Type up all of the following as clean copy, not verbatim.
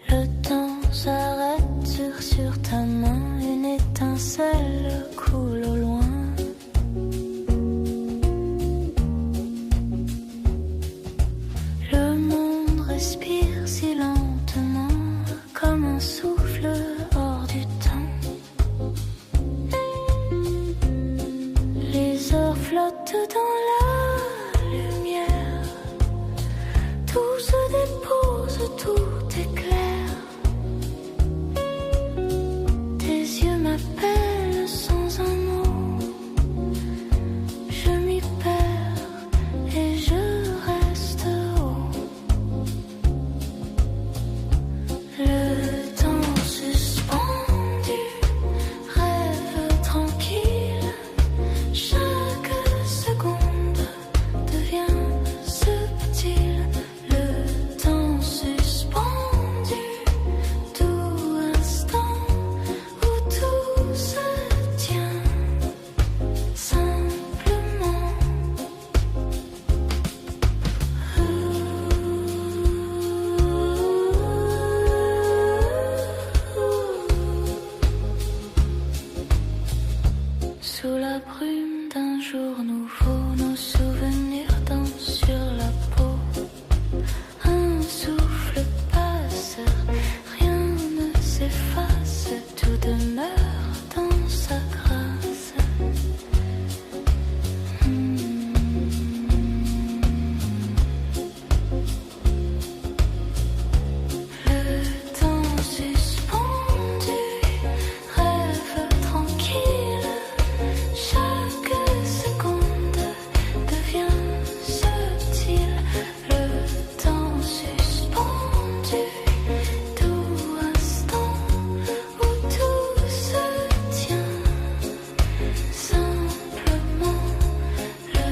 Le temps s'arrête sur ta main, une étincelle coule au loin. Le monde respire si lentement, comme un souffle hors du temps. Les heures flottent dans la lumière, tout se dépose, tout est clair. Tes yeux m'appellent sans un mot, je m'y perds et je reste haut. Le temps suspendu, rêve tranquille, chaque seconde devient subtil. Le temps suspendu, tout instant où tout se tient simplement. Sous la brume d'un jour nouveau, nos souvenirs dansent sur la peau. Un souffle passe, rien ne s'efface, tout demeure dans sa grâce. Le temps suspendu, rêve tranquille, chaque seconde devient subtil. Le temps suspendu, tout instant où tout se tient simplement. Le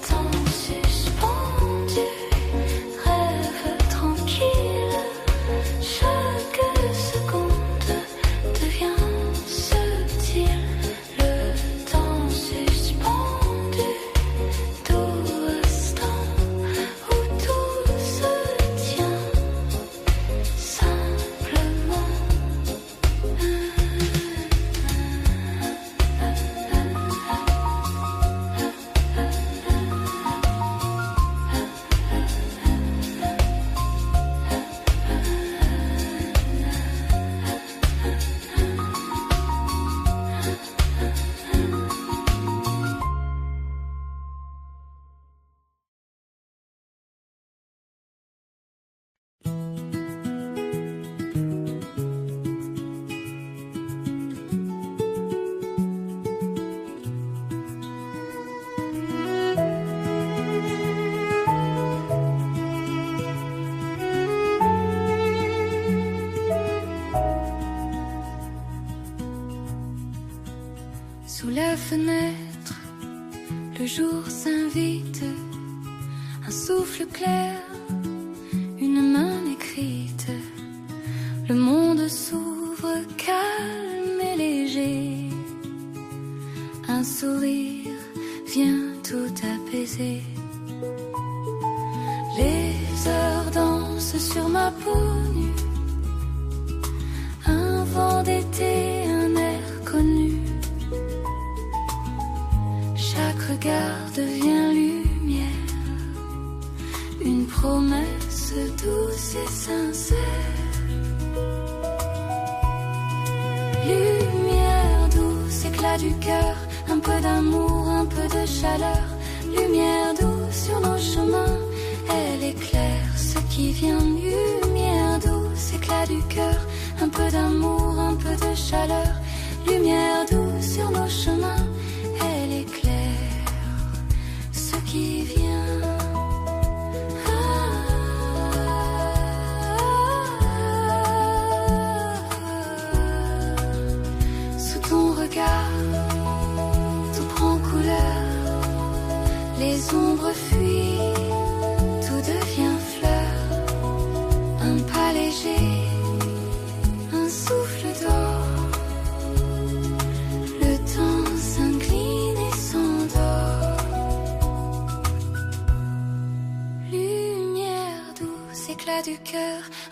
temps suspendu, rêve tranquille, chaque seconde devient subtil. Le temps suspendu, tout instant où tout se tient simplement. Sous la fenêtre, le jour s'invite, un souffle clair, une main écrite. Le monde s'ouvre calme et léger, un sourire vient tout apaiser. Les heures dansent sur ma peau nue, un vent d'été, un air connu. Chaque regard devient lumière, une promesse douce et sincère. Lumière douce, éclat du cœur, un peu d'amour, un peu de chaleur. Lumière douce sur nos chemins, elle éclaire ce qui vient. Lumière douce, éclat du cœur, un peu d'amour, un peu de chaleur. Lumière douce sur nos chemins, elle éclaire ce qui vient. Sous ton regard, tout prend couleur, les ombres fuient, tout devient fleur. Un pas léger, un souffle d'or,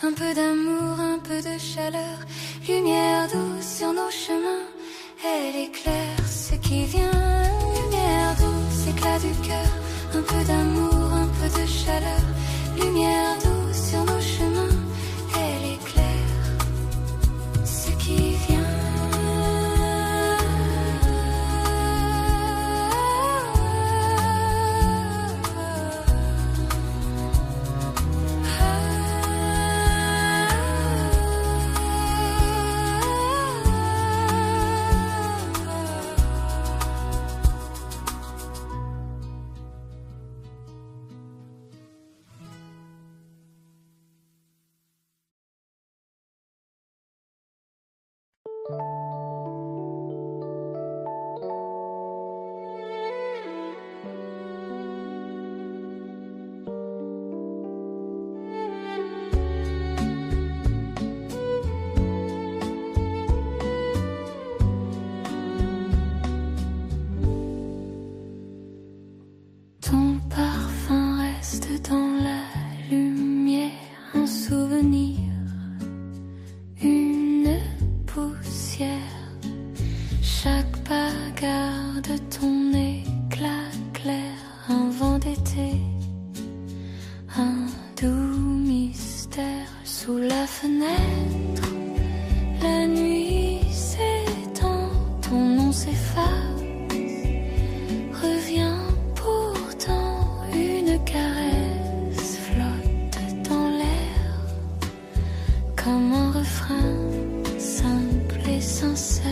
un peu d'amour, un peu de chaleur, lumière douce sur nos chemins, elle éclaire ce qui vient. Lumière douce, éclat du cœur, un peu d'amour, un peu de chaleur, lumière douce sur nos chemins, elle éclaire ce qui vient. Ton parfum reste dans la lumière, un souvenir, une poussière. Chaque pas garde ton éclat clair, un vent d'été, un doux mystère. Sous la fenêtre, la nuit s'étend, ton nom s'efface, revient. Une caresse flotte dans l'air, comme un refrain simple et sincère.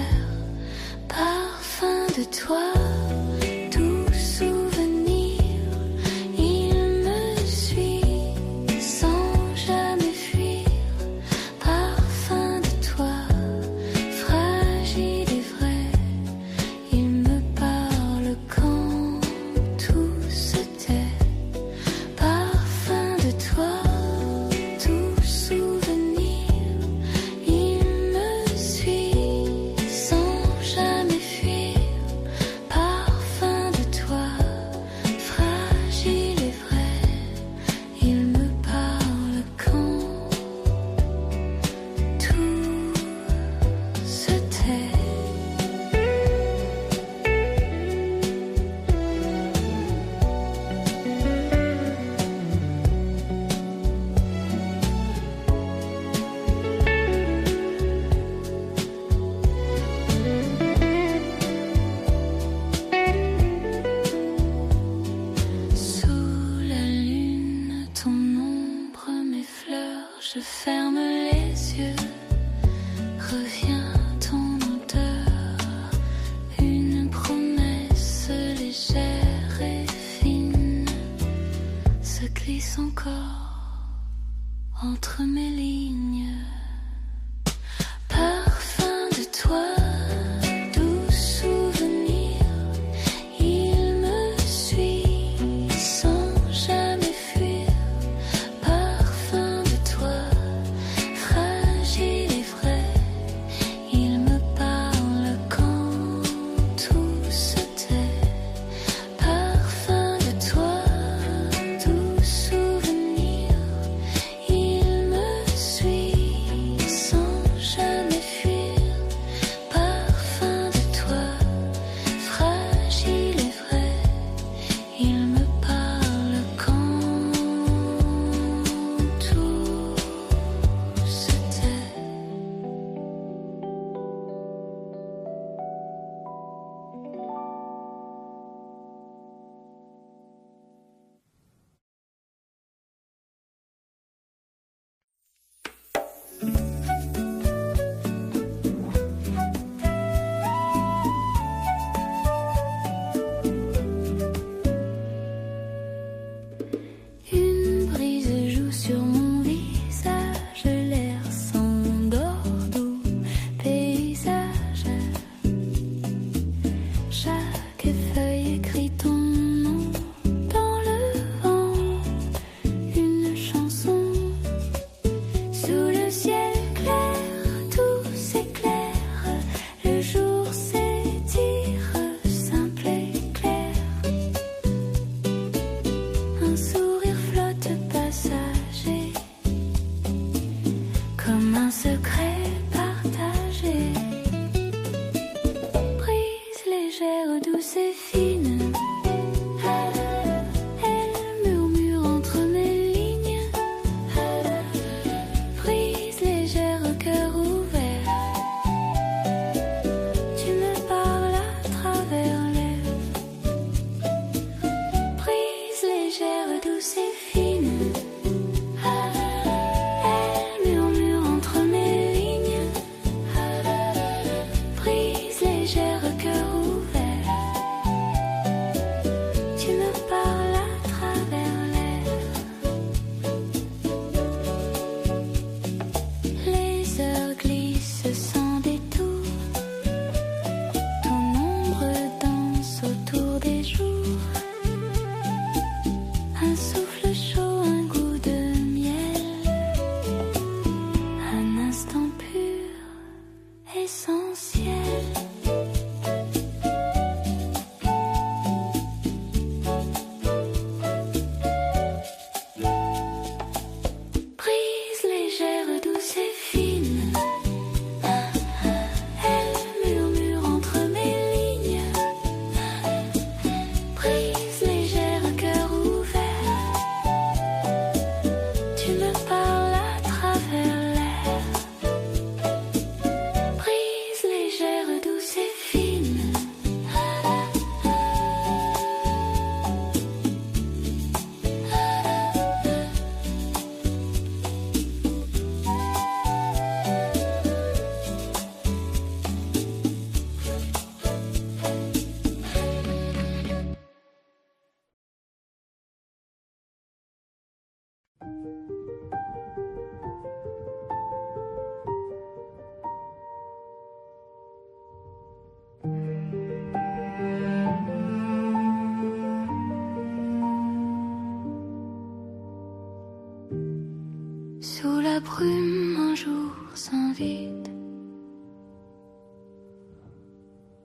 Parfum de toi, doux souvenir, il me suit sans jamais fuir. Parfum de toi, fragile et vrai, il me parle quand tout se tait. Pas l'essentiel. Brise légère, douce et fine, elle murmure entre mes lignes. Brise légère, cœur ouvert, tu me parles à travers l'air. Brise légère, douce et fine. Sous la brume, un jour sans vide,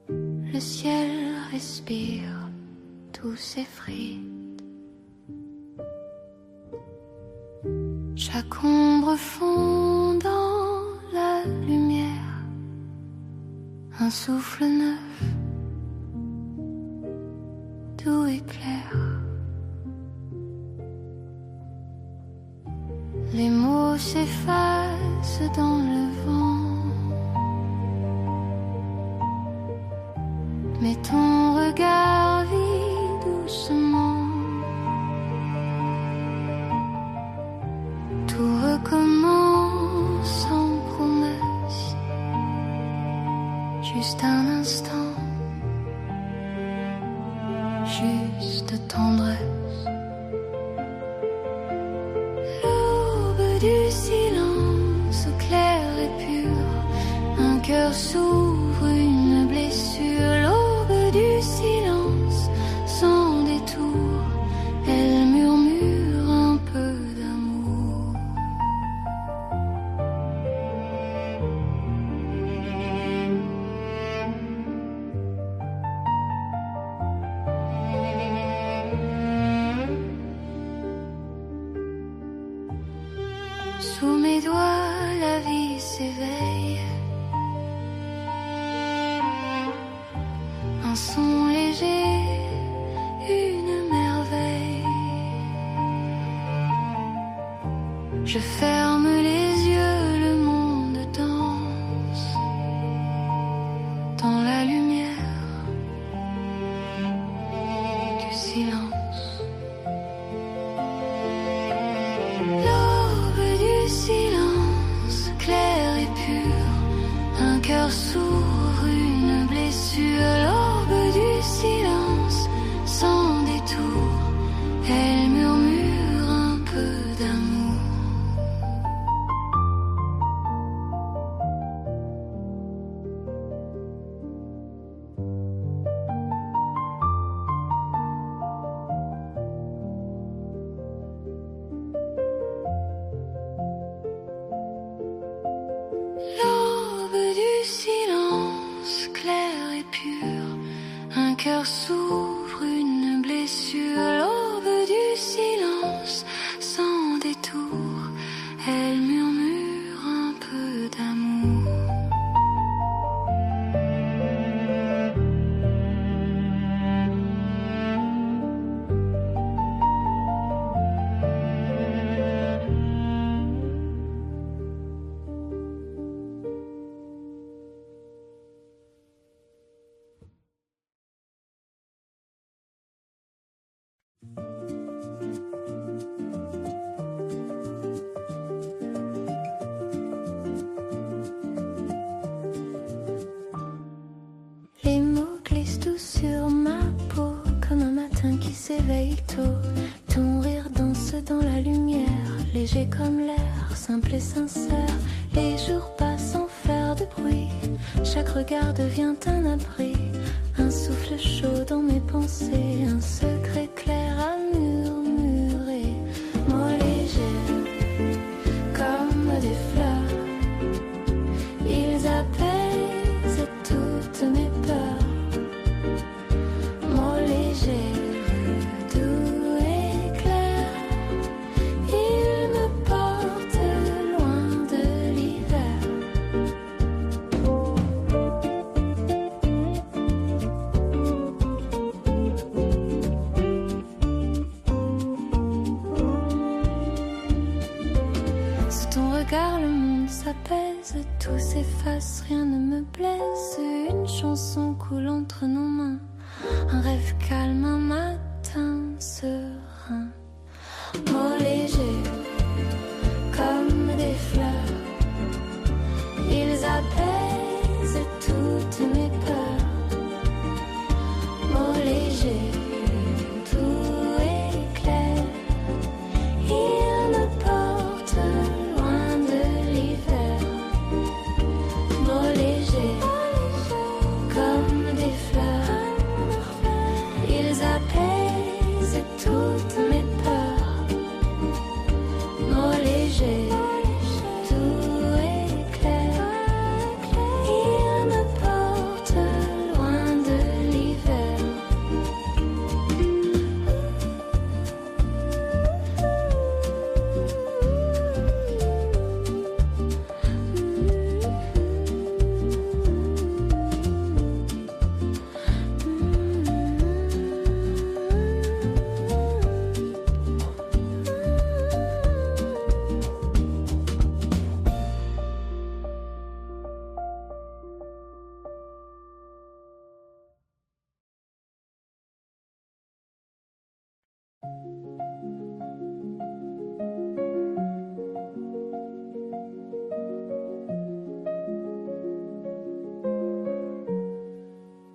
le ciel respire, tout s'effrite. Chaque ombre fond dans la lumière, un souffle neuf, doux et clair. Les mots s'effacent dans le vent, mais ton regard vit doucement. Tout recommence sans promesse, juste un instant, juste tendresse. Du silence clair et pur, un cœur s'ouvre, une blessure. L'aube du silence sans détour, elle murmure un peu d'amour. Sous mes doigts, la vie s'éveille. Un son léger, une merveille. Je ferme les yeux, le monde danse dans la lumière du silence. Silence clair et pur, un cœur s'ouvre, une blessure. L'aube du silence sans détour, elle murmure un peu d'amour. Un cœur s'ouvre, une blessure. L'aube du silence sans détour, elle murmure un peu d'amour. Les mots glissent tous sur ma peau, comme un matin qui s'éveille tôt. Ton rire danse dans la lumière, léger comme l'air, simple et sincère. Les jours passent sans faire de bruit, chaque regard devient un abri. Un souffle chaud dans mes pensées, un secret clair à murmurer. Mots légers comme des fleurs, ils appellent apaise, tout s'efface, rien ne me blesse. Une chanson coule entre nos mains, un rêve calme, un matin serein. Mots légers, comme des fleurs, ils apaisent toutes mes peurs. Mots légers, tout est clair, ils me portent loin de l'hiver. Mots légers, comme des fleurs, ils apaisent toutes mes peurs. Mots légers, tout est clair, ils me portent loin de l'hiver.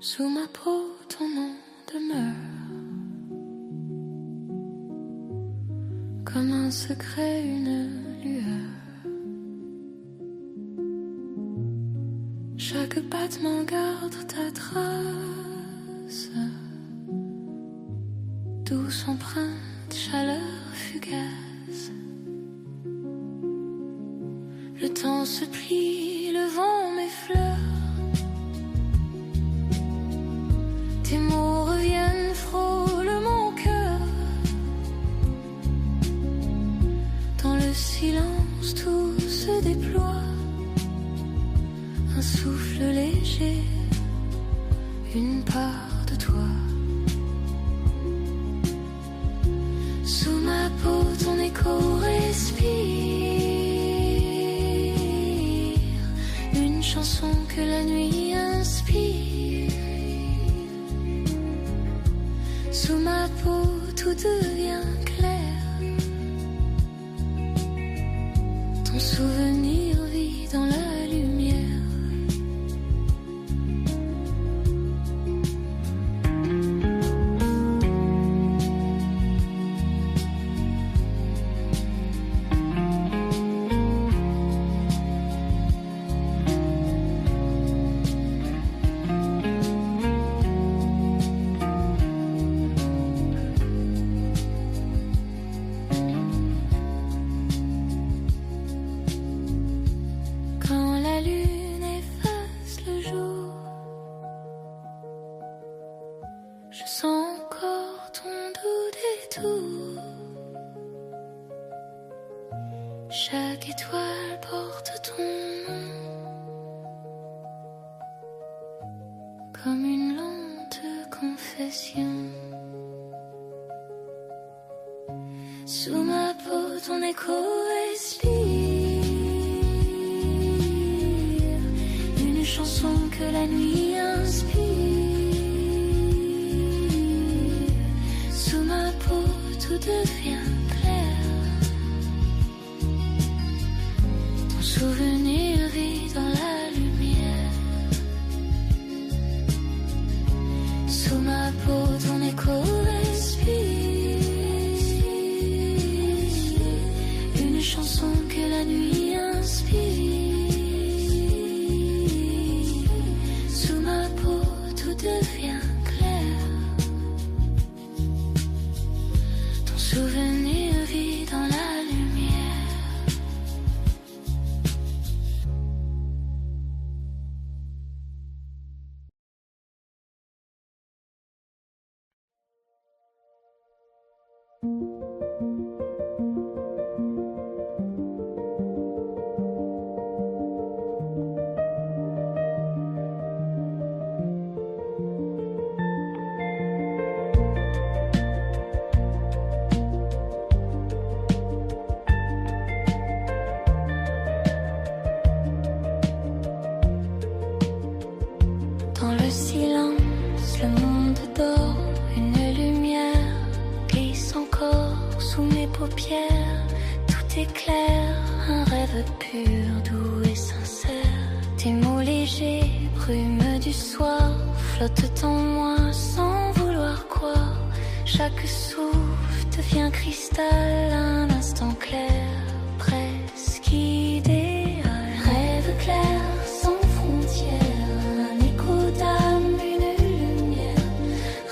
Sous ma peau, ton nom demeure comme un secret, une lueur. Chaque battement garde ta trace, douce empreinte, chaleur fugace. Le temps se plie, le vent m'effleure. Tes mots reviennent, frôlent mon cœur. Dans le silence, tout se déploie. Un souffle léger, une part de toi. Sous ma peau, ton écho respire. Une chanson que la nuit inspire. Sous ma peau, tout devient clair. Ton souvenir vit dans la lumière. Chaque étoile porte ton nom, comme une lente confession. Sous ma peau, ton écho respire. Une chanson que la nuit inspire. Sous ma peau, tout devient clair. Ton souvenir vit dans la lumière. Sous ma peau, ton écho respire. Une chanson que la nuit inspire. Sous ma peau, tout devient clair. Ton souvenir vit dans la lumière. le monde dort, une lumière glisse encore sous mes paupières. Tout est clair, un rêve pur, doux et sincère. Tes mots légers, brume du soir, flottent en moi sans vouloir croire. Chaque souffle devient cristal, un instant clair, presque idéal. Rêve clair, sans frontières, un écho d'âme, une lumière.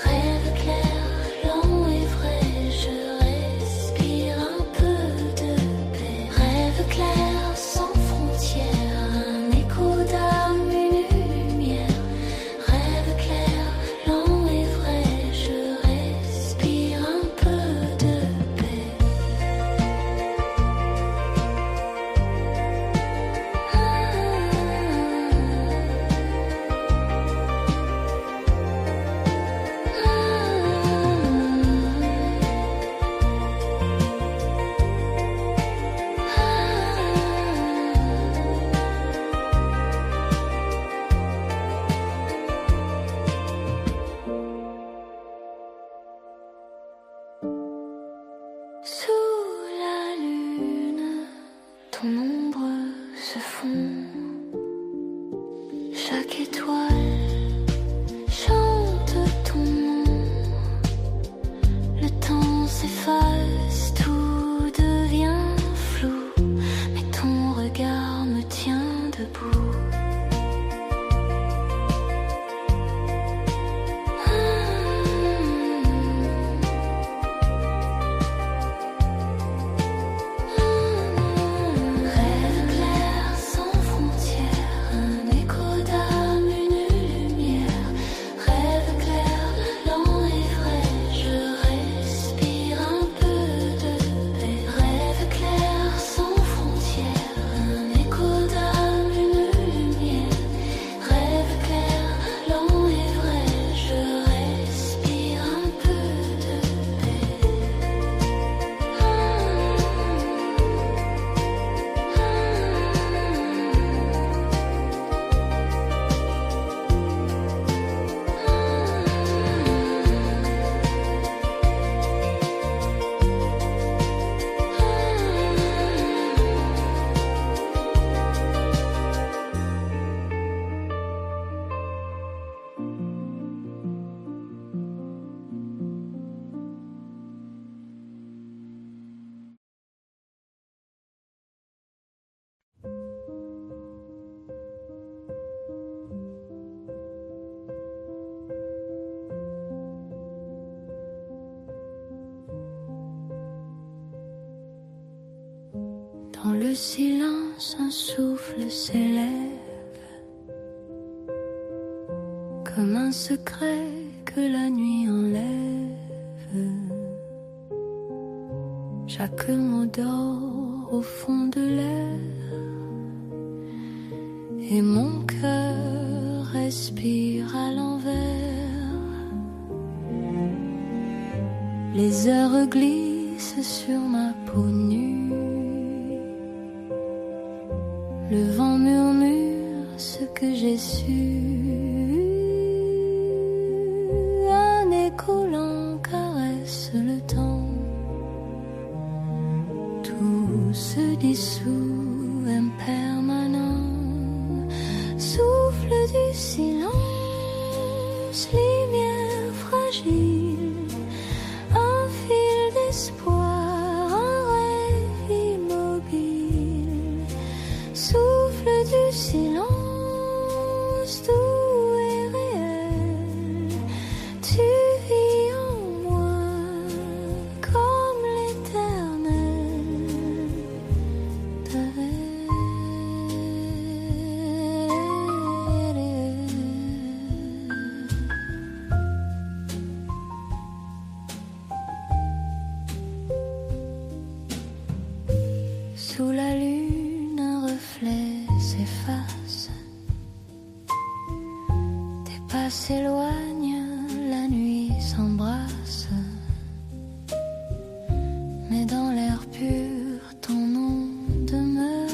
Rêve clair, lent et vrai, je respire un peu de paix. Rêve clair, sans frontières, un écho d'âme, une lumière. Rêve clair, lent et vrai, je respire un peu de paix. Sous la lune, ton ombre se fond. Chaque étoile chante ton nom. Le temps s'efface, tout devient flou, mais ton regard me tient debout. Rêve clair, sans frontières, un écho d'âme, une lumière. Rêve clair, lent et vrai, je respire un peu de paix. Rêve clair, sans frontières, un écho d'âme, une lumière. Rêve clair, lent et vrai, je respire un peu de paix. Dans le silence, un souffle s'élève, comme un secret que la nuit enlève. Chaque mot dort au fond de l'air, et mon cœur respire à l'envers. Les heures glissent sur ma peau nue. Le vent murmure ce que j'ai su. Un écho lent caresse le temps. Tout se dissout impermanent. Souffle du silence, lumière fragile, un fil d'espoir, un rêve immobile. Souffle du silence, doux et réel, tu vis en moi comme l'éternel t'avait. Sous la lune, un reflet s'efface. Tes pas s'éloignent, la nuit s'embrasse. Mais dans l'air pur, ton nom demeure.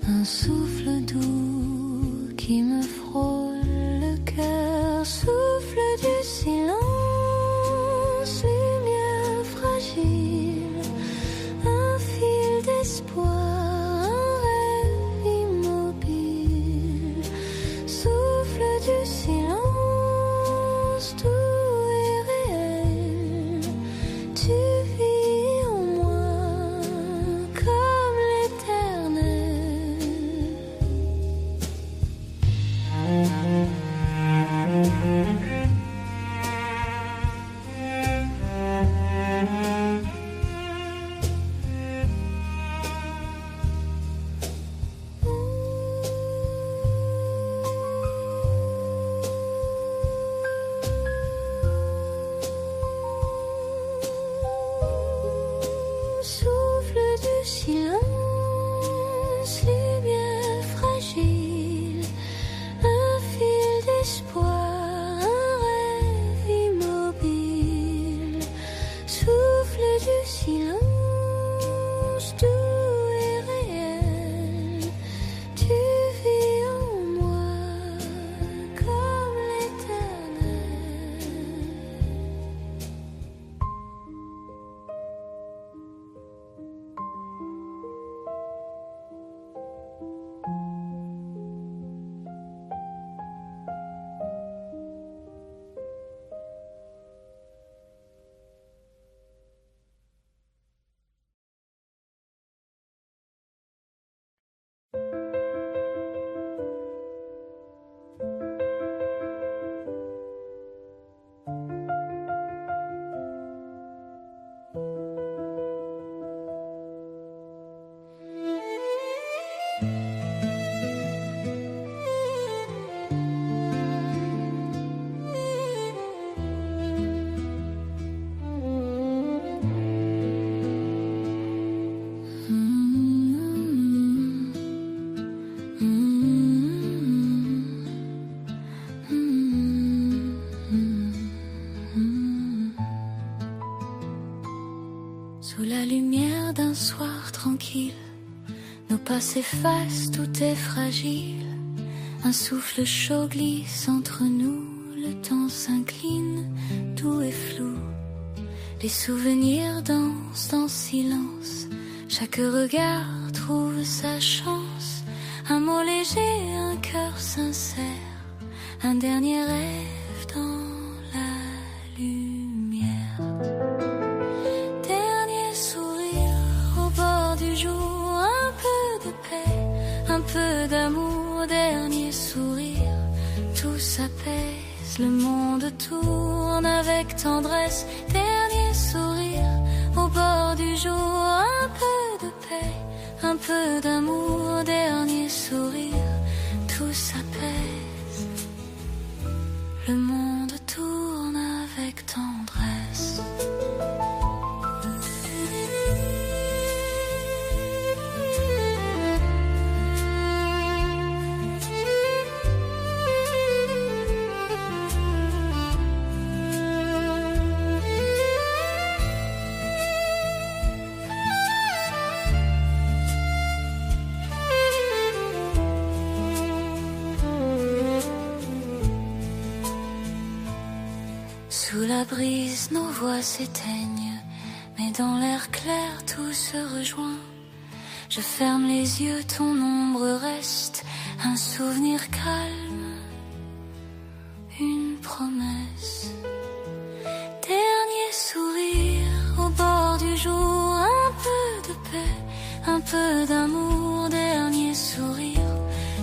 Un souffle doux qui me frôle le cœur. souffle du silence, lumière fragile, un fil d'espoir, un rêve immobile. Souffle du silence, tout est réel. Tu vis en moi comme l'éternel. Souffle du silence, lumière fragile, un fil d'espoir, un rêve immobile. Souffle du silence, tout est réel. Tu vis en moi comme l'éternel. Sous la lumière d'un soir tranquille, nos pas s'effacent, tout est fragile. Un souffle chaud glisse entre nous, le temps s'incline, tout est flou. Les souvenirs dansent en silence, chaque regard trouve sa chance. Un mot léger, un cœur sincère, un dernier rêve dans la lumière. Dernier sourire au bord du jour, un peu de paix, un peu d'amour. Dernier sourire, tout s'apaise, le monde tourne avec tendresse. Dernier sourire au bord du jour, un peu de paix, un peu d'amour. Dernier sourire, tout s'apaise, le monde tourne avec tendresse. Sous la brise, nos voix s'éteignent, mais dans l'air clair, tout se rejoint. Je ferme les yeux, ton ombre reste, un souvenir calme, une promesse. Dernier sourire au bord du jour, un peu de paix, un peu d'amour. Dernier sourire,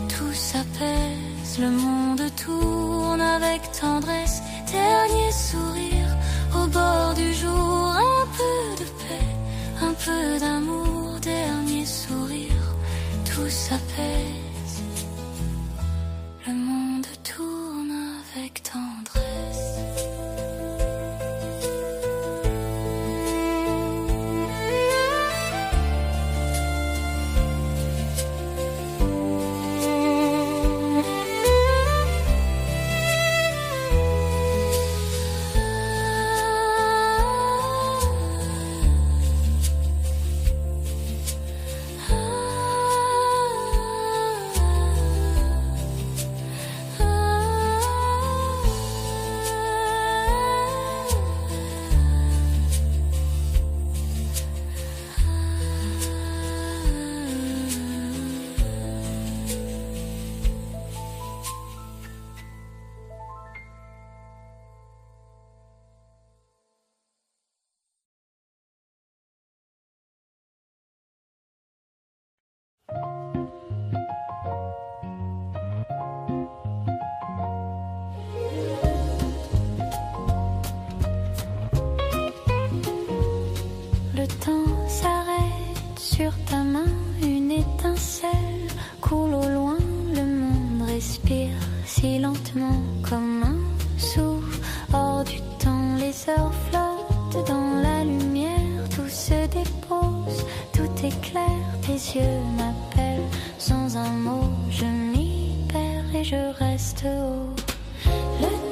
tout s'apaise, le monde tourne avec tendresse. Dernier sourire au bord du jour, un peu de paix, un peu d'amour. Dernier sourire, tout s'apaise, le monde tourne avec tendresse. si lentement comme un souffle. Hors du temps, les heures flottent dans la lumière, tout se dépose, tout est clair, tes yeux m'appellent sans un mot, je m'y perds et je reste haut. Le